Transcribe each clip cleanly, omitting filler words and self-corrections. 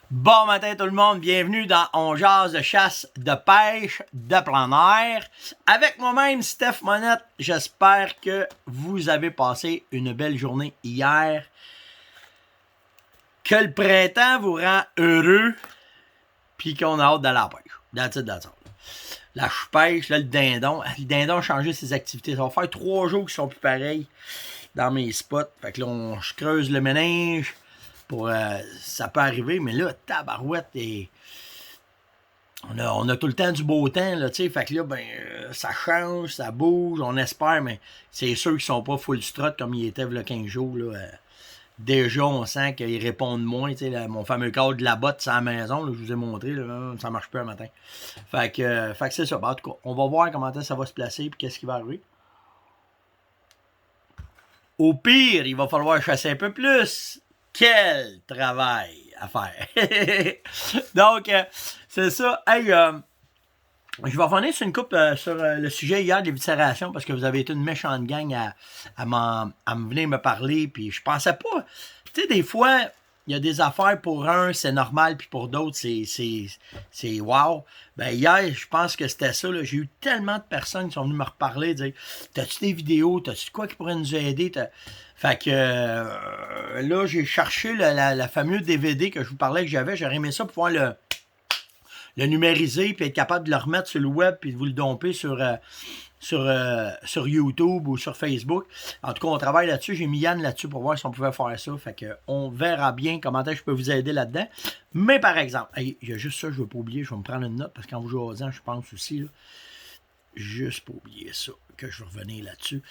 Bon matin tout le monde, bienvenue dans On jase de chasse, de pêche, de plein air. Avec moi-même, Steph Monette, j'espère que vous avez passé une belle journée hier. Que le printemps vous rend heureux, puis qu'on a hâte d'aller à la pêche. That's it, that's all. La pêche, là, le dindon a changé ses activités. Ça va faire 3 jours qui sont plus pareils dans mes spots. Fait que là, je creuse le ménage. Ça peut arriver, mais là, tabarouette, on a tout le temps du beau temps, là, tu sais, fait que là, ça change, ça bouge, on espère, mais c'est sûr qu'ils sont pas full strut comme ils étaient il y a 15 jours, là. Déjà, on sent qu'ils répondent moins, tu sais, mon fameux cadre de la botte sur la maison, là, je vous ai montré, là, ça marche plus un matin. Fait que c'est ça, en tout cas, on va voir comment ça va se placer, puis qu'est-ce qui va arriver. Au pire, il va falloir chasser un peu plus. Quel travail à faire! Donc, c'est ça. Hey, je vais revenir sur une coupe sur le sujet hier de l'éviscération parce que vous avez été une méchante gang à me venir me parler. Puis je pensais pas. Tu sais, des fois, il y a des affaires pour un, c'est normal, puis pour d'autres, c'est wow. Ben hier, je pense que c'était ça. J'ai eu tellement de personnes qui sont venues me reparler, dire t'as-tu des vidéos, t'as-tu de quoi qui pourrait nous aider? Fait que là, j'ai cherché la fameuse DVD que je vous parlais que j'avais. J'aurais aimé ça pour pouvoir le numériser puis être capable de le remettre sur le web puis de vous le domper sur YouTube ou sur Facebook. En tout cas, on travaille là-dessus. J'ai mis Yann là-dessus pour voir si on pouvait faire ça. Fait que on verra bien comment je peux vous aider là-dedans. Mais par exemple, il y a juste ça, je ne veux pas oublier, je vais me prendre une note parce qu'en vous jasant, je pense aussi, là, juste pas oublier ça, que je vais revenir là-dessus.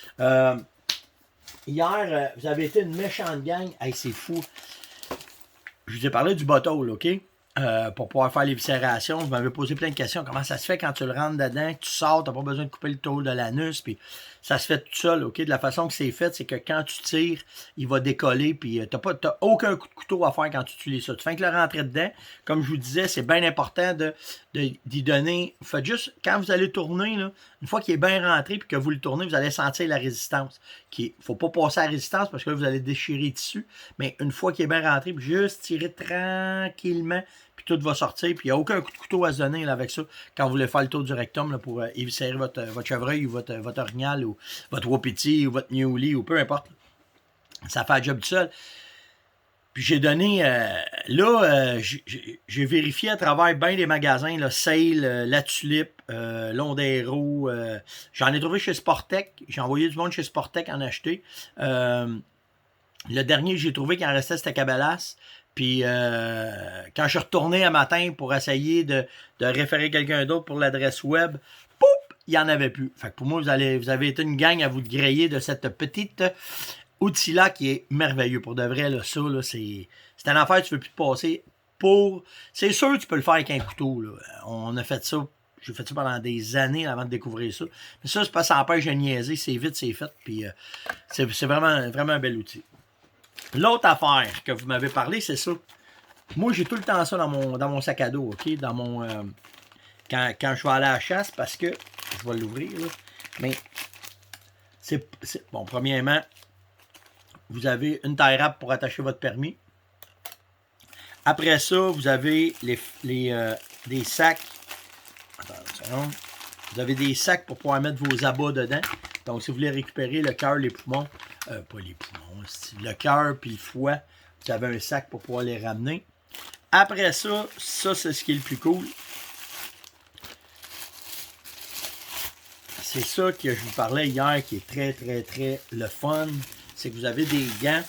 Hier, vous avez été une méchante gang. Hey, c'est fou. Je vous ai parlé du bottle, OK? Pour pouvoir faire l'éviscération. Vous m'avez posé plein de questions. Comment ça se fait quand tu le rentres dedans, que tu sors, tu n'as pas besoin de couper le tôle de l'anus, puis ça se fait tout seul, OK? De la façon que c'est fait, c'est que quand tu tires, il va décoller, puis t'as aucun coup de couteau à faire quand tu utilises ça. Tu fais que le rentrer dedans. Comme je vous disais, c'est bien important d'y donner. Faites juste, quand vous allez tourner, là, une fois qu'il est bien rentré, puis que vous le tournez, vous allez sentir la résistance. Il ne faut pas passer à la résistance parce que là, vous allez déchirer le tissu. Mais une fois qu'il est bien rentré, puis juste tirer tranquillement, puis tout va sortir, puis il n'y a aucun coup de couteau à se donner là, avec ça quand vous voulez faire le tour du rectum là, pour éviscérer votre chevreuil ou votre orignal ou votre wapiti ou votre muley ou peu importe. Ça fait le job tout seul. Puis j'ai donné, j'ai vérifié à travers bien des magasins, là, Sale, La Tulipe, Londero, j'en ai trouvé chez Sportec, j'ai envoyé du monde chez Sportec en acheter. Le dernier que j'ai trouvé qui en restait, c'était Cabela's. Puis quand je suis retourné un matin pour essayer de référer quelqu'un d'autre pour l'adresse web, poup, il n'y en avait plus. Fait que pour moi, vous avez été une gang à vous griller de cette petite outil-là qui est merveilleux. Pour de vrai, là, ça, là, c'est une affaire que tu ne veux plus te passer pour... C'est sûr que tu peux le faire avec un couteau. Là. On a fait ça. J'ai fait ça pendant des années avant de découvrir ça. Mais ça, c'est pas ça empêche de niaiser. C'est vite, c'est fait. Puis c'est vraiment, vraiment un bel outil. L'autre affaire que vous m'avez parlé, c'est ça. Moi, j'ai tout le temps ça dans mon sac à dos, OK? Dans mon... quand je vais aller à la chasse, parce que... Je vais l'ouvrir, là. Mais... Bon, premièrement, vous avez une tie wrap pour attacher votre permis. Après ça, vous avez des sacs. Attends une seconde. Vous avez des sacs pour pouvoir mettre vos abats dedans. Donc, si vous voulez récupérer le cœur, les poumons, pas les poumons, le cœur puis le foie, vous avez un sac pour pouvoir les ramener. Après ça, c'est ce qui est le plus cool. C'est ça que je vous parlais hier qui est très, très, très le fun. C'est que vous avez des gants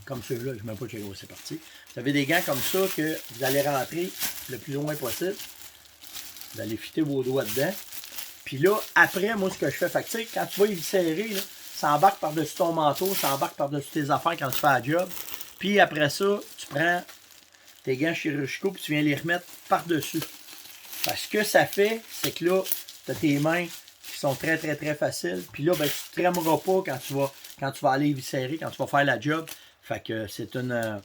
comme ceux-là. Je ne sais même pas chez c'est parti. Vous avez des gants comme ça que vous allez rentrer le plus loin possible. Vous allez fitter vos doigts dedans. Puis là, après, moi, ce que je fais, fait que, tu sais, quand tu vas y serrer, là, ça embarque par-dessus ton manteau, ça embarque par-dessus tes affaires quand tu fais la job. Puis après ça, tu prends tes gants chirurgicaux puis tu viens les remettre par-dessus. Parce que ça fait, c'est que là, tu as tes mains qui sont très, très, très faciles. Puis là, ben, tu ne te tremmeras pas quand tu vas aller viscérer, quand tu vas faire la job. Fait que c'est une...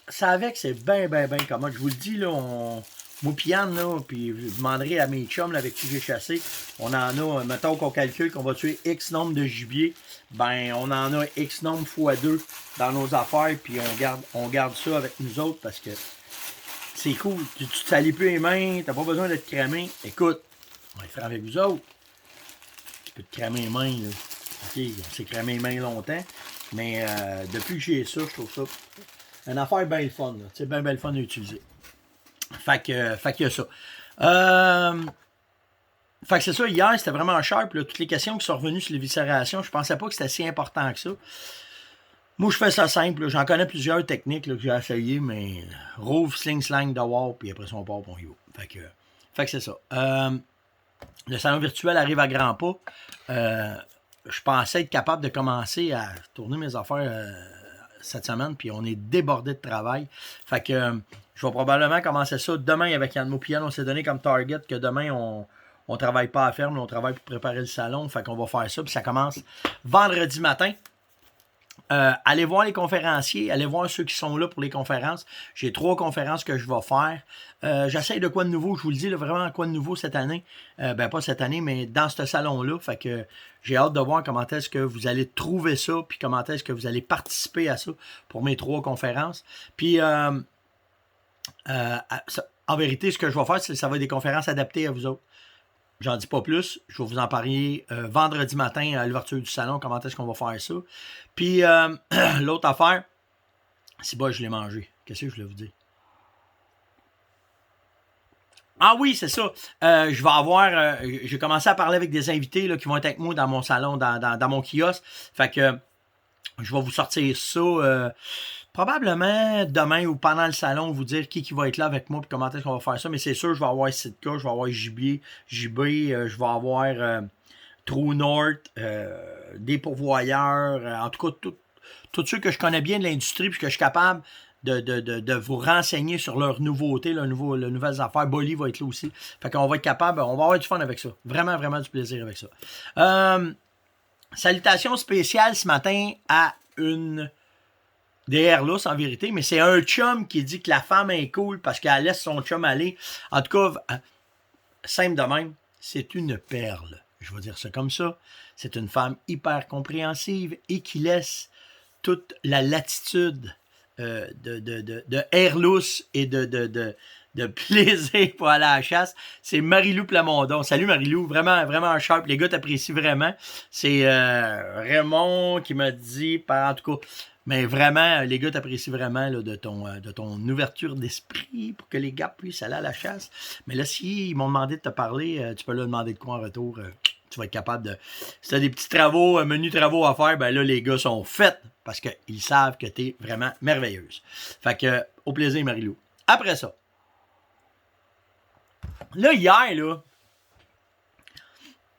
Ça avec, c'est bien, bien, bien commode. Je vous le dis, là, Moi pis Yann, là, puis je demanderai à mes chums là, avec qui j'ai chassé, on en a, mettons qu'on calcule qu'on va tuer X nombre de gibier, ben on en a X nombre fois 2 dans nos affaires, puis on garde ça avec nous autres parce que c'est cool. Tu te salis plus les mains, t'as pas besoin d'être cramé. Écoute, on va le faire avec vous autres. Tu peux te cramer les mains, là. OK, on s'est cramé les mains longtemps, mais depuis que j'ai ça, je trouve ça une affaire bien le fun, là. C'est bien le fun à utiliser. Fait qu'il y a ça. Fait que c'est ça, hier, c'était vraiment sharp. Là, toutes les questions qui sont revenues sur les viscérations, je pensais pas que c'était si important que ça. Moi, je fais ça simple. J'en connais plusieurs techniques là, que j'ai essayé, mais rouvre, sling, slang, dehors, puis après ça, on part, puis on y va. Fait que c'est ça. Le salon virtuel arrive à grands pas. Je pensais être capable de commencer à tourner mes affaires cette semaine, puis on est débordé de travail. Fait que je vais probablement commencer ça demain avec Yann Maupian. On s'est donné comme target que demain, on travaille pas à ferme, on travaille pour préparer le salon. Fait qu'on va faire ça, puis ça commence vendredi matin. Allez voir les conférenciers, allez voir ceux qui sont là pour les conférences. J'ai 3 conférences que je vais faire. J'essaye de quoi de nouveau, je vous le dis, là, vraiment quoi de nouveau cette année. Pas cette année, mais dans ce salon-là. Fait que j'ai hâte de voir comment est-ce que vous allez trouver ça, puis comment est-ce que vous allez participer à ça pour mes 3 conférences. Puis, en vérité, ce que je vais faire, c'est que ça va être des conférences adaptées à vous autres. J'en dis pas plus. Je vais vous en parler vendredi matin à l'ouverture du salon, comment est-ce qu'on va faire ça. Puis, l'autre affaire, c'est je l'ai mangé. Qu'est-ce que je voulais vous dire? Ah oui, c'est ça. Je vais avoir... j'ai commencé à parler avec des invités là, qui vont être avec moi dans mon salon, dans mon kiosque. Fait que je vais vous sortir ça probablement demain ou pendant le salon, vous dire qui va être là avec moi et comment est-ce qu'on va faire ça. Mais c'est sûr, je vais avoir Sitka, je vais avoir JB, je vais avoir True North, des pourvoyeurs, en tout cas, tous ceux que je connais bien de l'industrie puis que je suis capable de vous renseigner sur leurs nouveautés, leurs nouvelles affaires. Bolly va être là aussi. Fait qu'on va être capable, on va avoir du fun avec ça. Vraiment, vraiment du plaisir avec ça. Salutations spéciales ce matin à une des Airlus en vérité, mais c'est un chum qui dit que la femme est cool parce qu'elle laisse son chum aller. En tout cas, simple de même, c'est une perle. Je vais dire ça comme ça. C'est une femme hyper compréhensive et qui laisse toute la latitude de Airlus et de plaisir pour aller à la chasse. C'est Marie-Lou Plamondon. Salut Marie-Lou, vraiment, vraiment sharp. Les gars t'apprécient vraiment. C'est Raymond qui m'a dit, en tout cas, mais vraiment, les gars t'apprécient vraiment là, de ton ouverture d'esprit pour que les gars puissent aller à la chasse. Mais là, s'ils m'ont demandé de te parler, tu peux leur demander de quoi en retour. Tu vas être capable de... Si tu as des petits travaux, menus travaux à faire, ben là, les gars sont faits parce qu'ils savent que tu es vraiment merveilleuse. Fait que, au plaisir, Marie-Lou. Après ça, là, hier, là,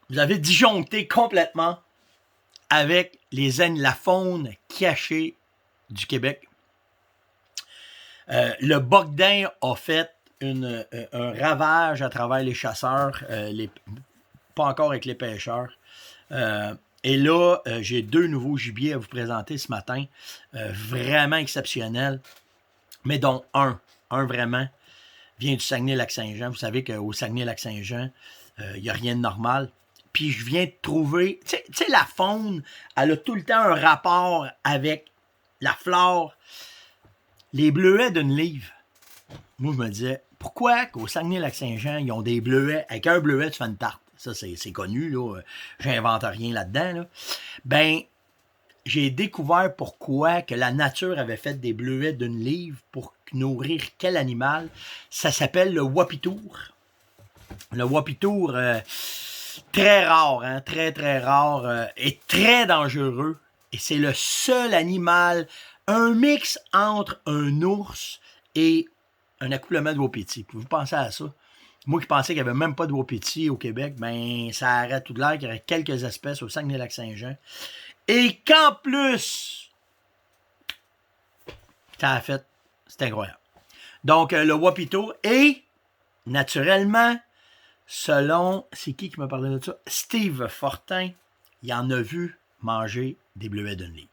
vous avez disjoncté complètement avec la faune cachée du Québec. Le Bogdan a fait un ravage à travers les chasseurs, pas encore avec les pêcheurs. Et là, j'ai 2 nouveaux gibiers à vous présenter ce matin, vraiment exceptionnels, mais dont un vraiment, vient du Saguenay-Lac-Saint-Jean. Vous savez qu'au Saguenay-Lac-Saint-Jean, il n'y a rien de normal. Puis je viens de trouver... Tu sais, la faune, elle a tout le temps un rapport avec la flore. Les bleuets d'une livre. Moi, je me disais, pourquoi qu'au Saguenay-Lac-Saint-Jean, ils ont des bleuets... Avec un bleuet, tu fais une tarte. Ça, c'est connu, là. J'invente rien là-dedans, là. Ben, j'ai découvert pourquoi que la nature avait fait des bleuets d'une livre pour nourrir quel animal. Ça s'appelle le wapitour. Le wapitour, très rare, hein, très, très rare et très dangereux. Et c'est le seul animal, un mix entre un ours et un accouplement de wapiti. Vous pensez à ça? Moi qui pensais qu'il n'y avait même pas de wapiti au Québec, ben ça arrête tout de l'air qu'il y aurait quelques espèces au Saguenay-Lac-Saint-Jean. Et qu'en plus, ça a fait, c'est incroyable. Donc, le wapito et, naturellement, selon, c'est qui m'a parlé de ça? Steve Fortin, il en a vu manger des bleuets d'une livre.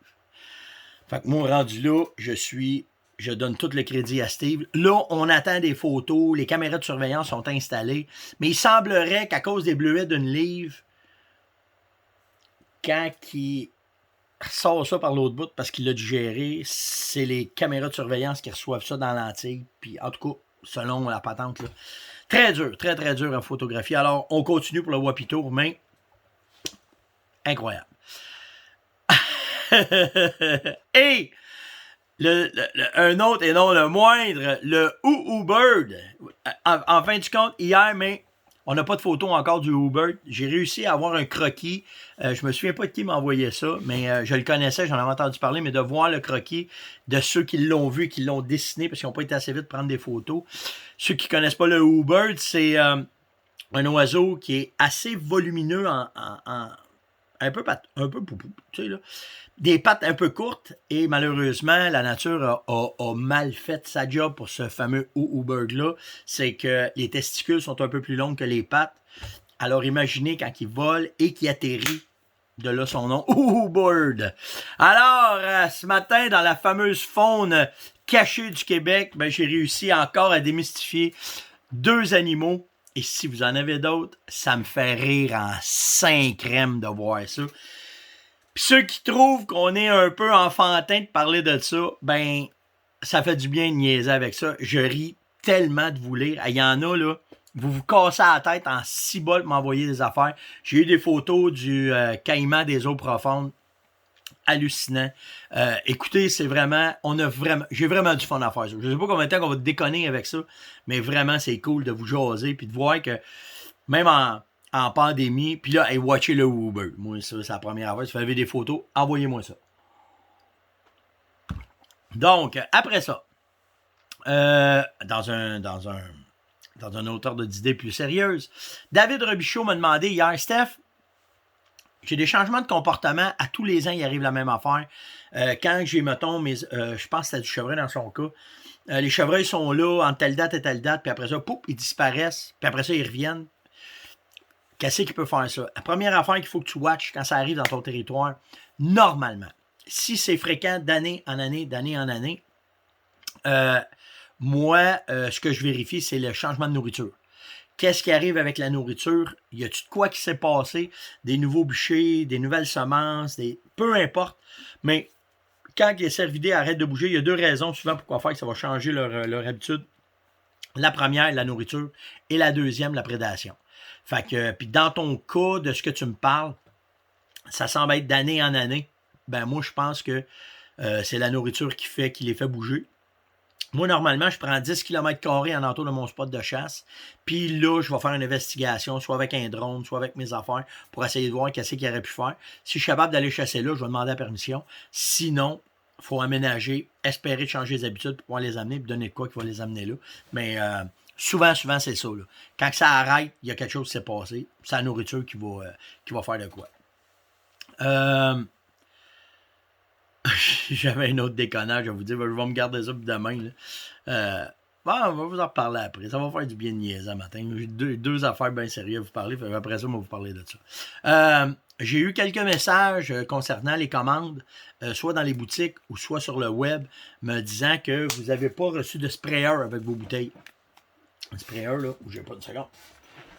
Fait que moi, rendu là, je suis je donne tout le crédit à Steve. Là, on attend des photos, les caméras de surveillance sont installées, mais il semblerait qu'à cause des bleuets d'une livre, quand il sort ça par l'autre bout parce qu'il l'a digéré, c'est les caméras de surveillance qui reçoivent ça dans l'antique. Puis en tout cas, selon la patente, là, très dur, très très dur à photographier. Alors, on continue pour le Wapitour, mais incroyable. Et un autre et non le moindre, le Bird. En fin de compte, hier, mais on n'a pas de photo encore du Bird. J'ai réussi à avoir un croquis. Je me souviens pas de qui m'envoyait ça, mais je le connaissais, j'en avais entendu parler, mais de voir le croquis de ceux qui l'ont vu, qui l'ont dessiné, parce qu'ils n'ont pas été assez vite pour prendre des photos. Ceux qui connaissent pas le Bird, c'est un oiseau qui est assez volumineux un peu poupou, tu sais, là. Des pattes un peu courtes et malheureusement, la nature a mal fait sa job pour ce fameux Bird-là. C'est que les testicules sont un peu plus longues que les pattes. Alors imaginez quand il vole et qu'il atterrit, de là son nom, Bird. Alors, ce matin, dans la fameuse faune cachée du Québec, ben, j'ai réussi encore à démystifier 2 animaux. Et si vous en avez d'autres, ça me fait rire en 5 crèmes de voir ça. Puis ceux qui trouvent qu'on est un peu enfantin de parler de ça, ben, ça fait du bien de niaiser avec ça. Je ris tellement de vous lire. Il y en a, là, vous vous cassez la tête en 6 bols pour m'envoyer des affaires. J'ai eu des photos du caïman des eaux profondes. Hallucinant. Écoutez, c'est vraiment, j'ai vraiment du fun à faire ça. Je sais pas combien de temps qu'on va déconner avec ça, mais vraiment, c'est cool de vous jaser puis de voir que même en pandémie, puis là, hey, watchez le Uber. Moi, ça, c'est la première fois. Si vous avez des photos, envoyez-moi ça. Donc, après ça, dans un auteur d'idées plus sérieuses, David Robichaud m'a demandé hier, Steph, j'ai des changements de comportement. À tous les ans, il arrive la même affaire. Quand j'ai, mettons, je pense que c'était du chevreuil dans son cas. Les chevreuils sont là entre telle date et telle date, puis après ça, pouf, ils disparaissent, puis après ça, ils reviennent. Qu'est-ce qui peut faire ça? La première affaire qu'il faut que tu watches quand ça arrive dans ton territoire, normalement, si c'est fréquent d'année en année, moi, ce que je vérifie, c'est le changement de nourriture. Qu'est-ce qui arrive avec la nourriture? Y a-tu de quoi qui s'est passé? Des nouveaux bûchers, des nouvelles semences, peu importe. Mais quand les cervidés arrêtent de bouger, il y a 2 raisons souvent pourquoi faire que ça va changer leur habitude. La première, la nourriture, et la deuxième, la prédation. Fait que, puis dans ton cas, de ce que tu me parles, ça semble être d'année en année. Ben moi, je pense que c'est la nourriture qui les fait bouger. Moi, normalement, je prends 10 km² en entour de mon spot de chasse. Puis là, je vais faire une investigation, soit avec un drone, soit avec mes affaires, pour essayer de voir qu'est-ce qu'il aurait pu faire. Si je suis capable d'aller chasser là, je vais demander la permission. Sinon, il faut aménager, espérer de changer les habitudes pour pouvoir les amener, puis donner de quoi qui va les amener là. Mais souvent, c'est ça. Là. Quand ça arrête, il y a quelque chose qui s'est passé. C'est la nourriture qui va faire de quoi. J'avais un autre déconnage à vous dire. Je vais me garder ça pour demain. Là. Bon, on va vous en reparler après. Ça va faire du bien de niaiser matin. J'ai 2 affaires bien sérieuses à vous parler. Après ça, on va vous parler de ça. J'ai eu quelques messages concernant les commandes, soit dans les boutiques ou soit sur le web, me disant que vous n'avez pas reçu de sprayer avec vos bouteilles. Un sprayer, là, où j'ai pas une seconde.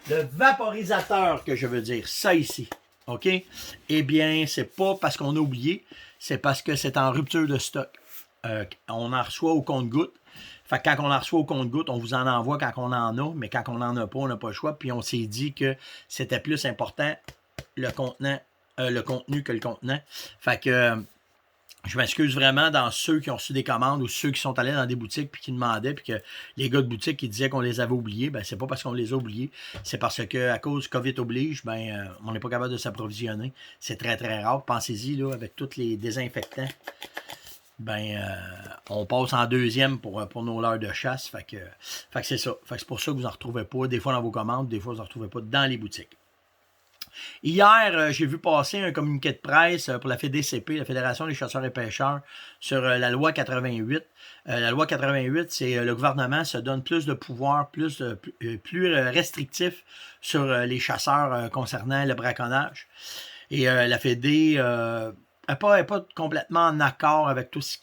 Le vaporisateur que je veux dire, ça ici. OK? Eh bien, c'est pas parce qu'on a oublié, c'est parce que c'est en rupture de stock. On en reçoit au compte-gouttes. Fait que quand on en reçoit au compte-gouttes, on vous en envoie quand on en a, mais quand on n'en a pas, on n'a pas le choix. Puis on s'est dit que c'était plus important le contenu que le contenant. Fait que je m'excuse vraiment dans ceux qui ont reçu des commandes ou ceux qui sont allés dans des boutiques puis qui demandaient puis que les gars de boutique qui disaient qu'on les avait oubliés. Ben c'est pas parce qu'on les a oubliés, c'est parce que à cause COVID oblige, on n'est pas capable de s'approvisionner. C'est très très rare. Pensez-y là, avec tous les désinfectants. On passe en deuxième pour nos leurres de chasse. Fait que c'est ça. Fait que c'est pour ça que vous n'en retrouvez pas. Des fois dans vos commandes, des fois vous n'en retrouvez pas dans les boutiques. Hier, j'ai vu passer un communiqué de presse pour la FDCP, la Fédération des chasseurs et pêcheurs, sur la loi 88. La loi 88, c'est le gouvernement se donne plus de pouvoir, plus restrictif sur les chasseurs concernant le braconnage. Et la Fédé est pas complètement en accord avec tout ce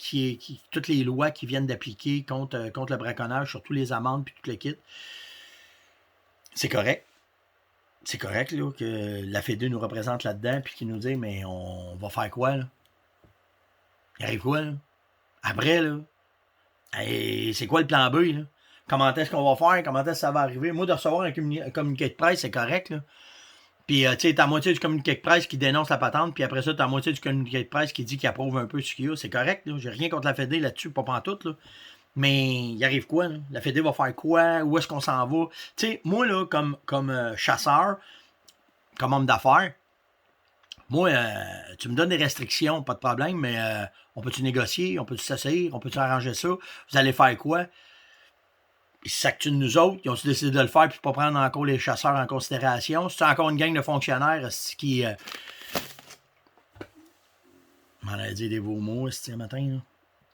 toutes les lois qui viennent d'appliquer contre le braconnage, surtout les amendes puis tout le kit. C'est correct. C'est correct là, que la Fédé nous représente là-dedans puis qu'ils nous dit mais on va faire quoi là? Il arrive quoi là? Après là? Et c'est quoi le plan B là? Comment est-ce qu'on va faire? Comment est-ce que ça va arriver? Moi, de recevoir un communiqué de presse, c'est correct là. Puis, tu sais, t'as la moitié du communiqué de presse qui dénonce la patente, puis après ça, t'as la moitié du communiqué de presse qui dit qu'il approuve un peu ce qu'il y a. C'est correct, là. J'ai rien contre la Fédé là-dessus, pas pantoute, là. Mais il arrive quoi, là? La Fédé va faire quoi? Où est-ce qu'on s'en va? Tu sais, moi, là, comme chasseur, comme homme d'affaires, moi, tu me donnes des restrictions, pas de problème, mais on peut-tu négocier? On peut-tu s'asseoir? On peut-tu arranger ça? Vous allez faire quoi? Ils s'actuent de nous autres, ils ont décidé de le faire puis pas prendre encore les chasseurs en considération. C'est encore une gang de fonctionnaires qui. M'en a dit des beaux mots ce matin. Là.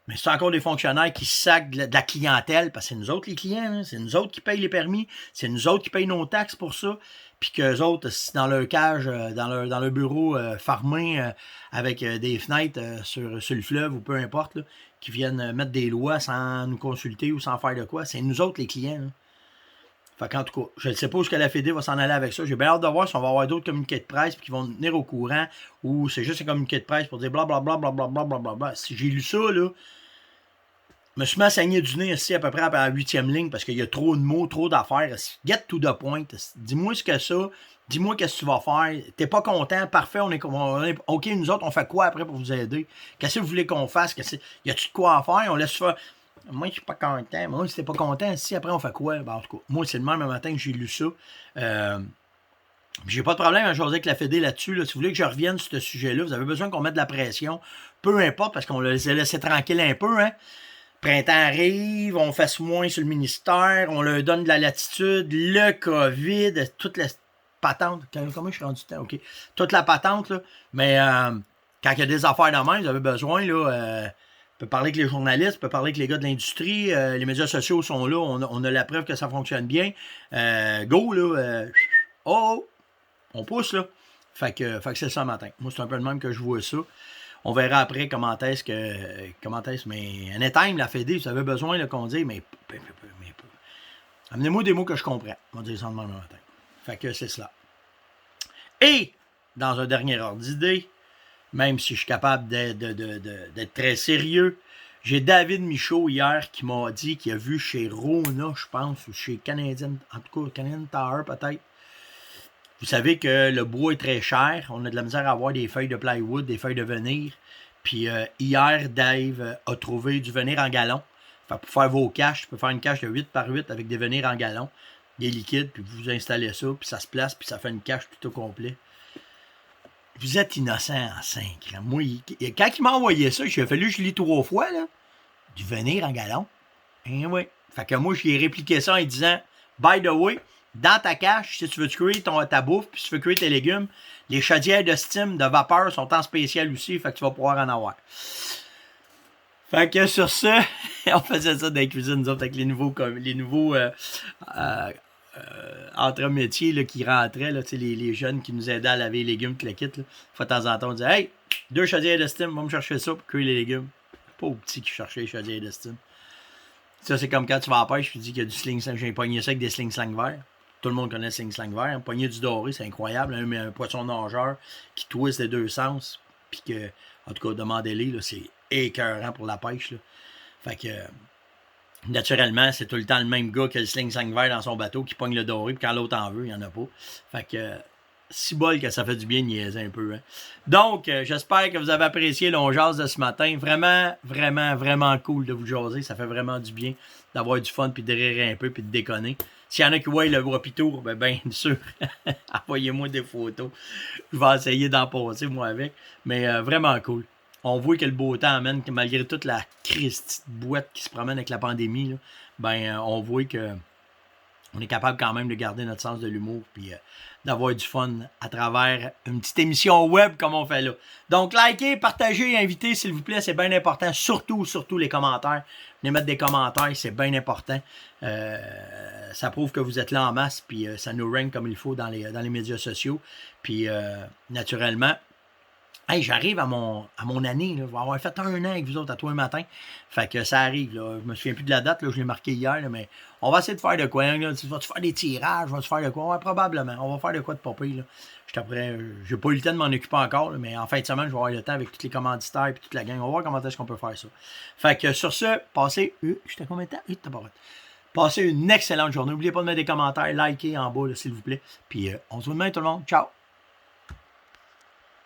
Mais c'est encore des fonctionnaires qui sacent de la clientèle, parce que c'est nous autres les clients, là. C'est nous autres qui payent les permis, c'est nous autres qui payent nos taxes pour ça. Puis qu'eux autres, dans leur cage, dans leur bureau farmé avec des fenêtres sur le fleuve ou peu importe, là, qui viennent mettre des lois sans nous consulter ou sans faire de quoi, c'est nous autres les clients. Là. Fait qu'en tout cas, je ne sais pas où la Fédé va s'en aller avec ça. J'ai bien hâte de voir si on va avoir d'autres communiqués de presse qui vont nous tenir au courant ou c'est juste un communiqué de presse pour dire blablabla, blablabla, blablabla. Si j'ai lu ça, là, je me suis mis à saigner du nez ici à peu près à la 8e ligne parce qu'il y a trop de mots, trop d'affaires. Get to the point. Dis-moi ce que ça. Dis-moi qu'est-ce que tu vas faire. T'es pas content. Parfait, on est OK, nous autres, on fait quoi après pour vous aider? Qu'est-ce que vous voulez qu'on fasse? Y a-tu de quoi à faire? On laisse faire. Moi, je suis pas content. Moi, si t'es pas content, ici, après, on fait quoi? Ben, en tout cas, moi, c'est le même matin que j'ai lu ça. J'ai pas de problème à jaser avec la Fédé là-dessus. Là. Si vous voulez que je revienne sur ce sujet-là, vous avez besoin qu'on mette de la pression. Peu importe, parce qu'on les a laissés tranquilles un peu, hein? Printemps arrive, on fasse moins sur le ministère, on leur donne de la latitude, le COVID, toute la patente. Comment je suis rendu temps? OK. Toute la patente, là. Mais quand il y a des affaires dans main, vous avez besoin, là. Peut parler avec les journalistes, peut parler avec les gars de l'industrie. Les médias sociaux sont là, on a la preuve que ça fonctionne bien. Go, là. On pousse, là. Fait que c'est ça matin. Moi, c'est un peu le même que je vois ça. On verra après comment est-ce, mais anytime, la Fédé, vous avez besoin là, qu'on dise, mais amenez-moi des mots que je comprends. On va dire ça demain matin. Fait que c'est cela. Et, dans un dernier ordre d'idée, même si je suis capable d'être très sérieux, j'ai David Michaud hier qui m'a dit qu'il a vu chez Rona, je pense, ou chez Canadian, en tout cas, Canadian Tower peut-être. Vous savez que le bois est très cher. On a de la misère à avoir des feuilles de plywood, des feuilles de veneer. Puis hier, Dave a trouvé du veneer en gallon. Fait pour faire vos caches, tu peux faire une cache de 8 par 8 avec des veneers en gallon, des liquides, puis vous installez ça, puis ça se place, puis ça fait une cache tout au complet. Vous êtes innocent en 5 ans. Moi, quand il m'a envoyé ça, il a fallu que je lis 3 fois, là. Du veneer en gallon. Eh oui. Fait que moi, j'ai répliqué ça en disant, by the way, dans ta cache, si tu veux cuire ta bouffe, puis si tu veux cuire tes légumes, les chaudières de steam, de vapeur sont en spécial aussi, fait que tu vas pouvoir en avoir. Fait que sur ça, on faisait ça dans la cuisine, nous autres, avec les nouveaux entre-métiers là, qui rentraient, là, les jeunes qui nous aidaient à laver les légumes, tout le kit. Là. De temps en temps, on disait, hey, 2 chaudières de steam, va me chercher ça pour cuire les légumes. Pas au petit qui cherchait les chaudières de steam. Ça, c'est comme quand tu vas à la pêche, je te dis qu'il y a du sling slang. J'ai pogné ça avec des sling slang verts. Tout le monde connaît le sling slang vert. Pogner du doré, c'est incroyable. Un poisson nageur qui twist les deux sens. Puis que, en tout cas, demandez-les, là, c'est écœurant pour la pêche. Là. Fait que, naturellement, c'est tout le temps le même gars qui a le sling slang vert dans son bateau qui pogne le doré. Puis quand l'autre en veut, il n'y en a pas. Fait que, si bol que ça fait du bien de niaiser un peu. Hein. Donc, j'espère que vous avez apprécié l'onjase de ce matin. Vraiment, vraiment, vraiment cool de vous jaser. Ça fait vraiment du bien d'avoir du fun, puis de rire un peu, puis de déconner. S'il y en a qui voient le Wapitour, ben bien sûr, envoyez-moi des photos. Je vais essayer d'en passer, moi, avec. Mais vraiment cool. On voit que le beau temps amène, que malgré toute la Christie de boîte qui se promène avec la pandémie, là, ben on voit que on est capable quand même de garder notre sens de l'humour, puis d'avoir du fun à travers une petite émission web comme on fait là. Donc, likez, partagez, invitez, s'il vous plaît, c'est bien important. Surtout les commentaires. Venez mettre des commentaires, c'est bien important. Ça prouve que vous êtes là en masse, puis ça nous rank comme il faut dans les médias sociaux. Puis, naturellement, Hey, j'arrive à mon année, là. Je vais avoir fait 1 an avec vous autres à tous les matins. Fait que ça arrive, là. Je me souviens plus de la date, là. Je l'ai marqué hier, là, mais on va essayer de faire de quoi, hein, là. Vas-tu faire des tirages? Vas-tu faire de quoi? Ouais, probablement. On va faire de quoi de pas pire, là. J'ai pas eu le temps de m'en occuper encore, là, mais en fin de semaine, je vais avoir le temps avec tous les commanditaires et toute la gang. On va voir comment est-ce qu'on peut faire ça. Fait que sur ce, passez. J'étais combien de temps? T'as pas Passez une excellente journée. N'oubliez pas de mettre des commentaires, likez en bas, s'il vous plaît. Puis on se voit demain, tout le monde. Ciao!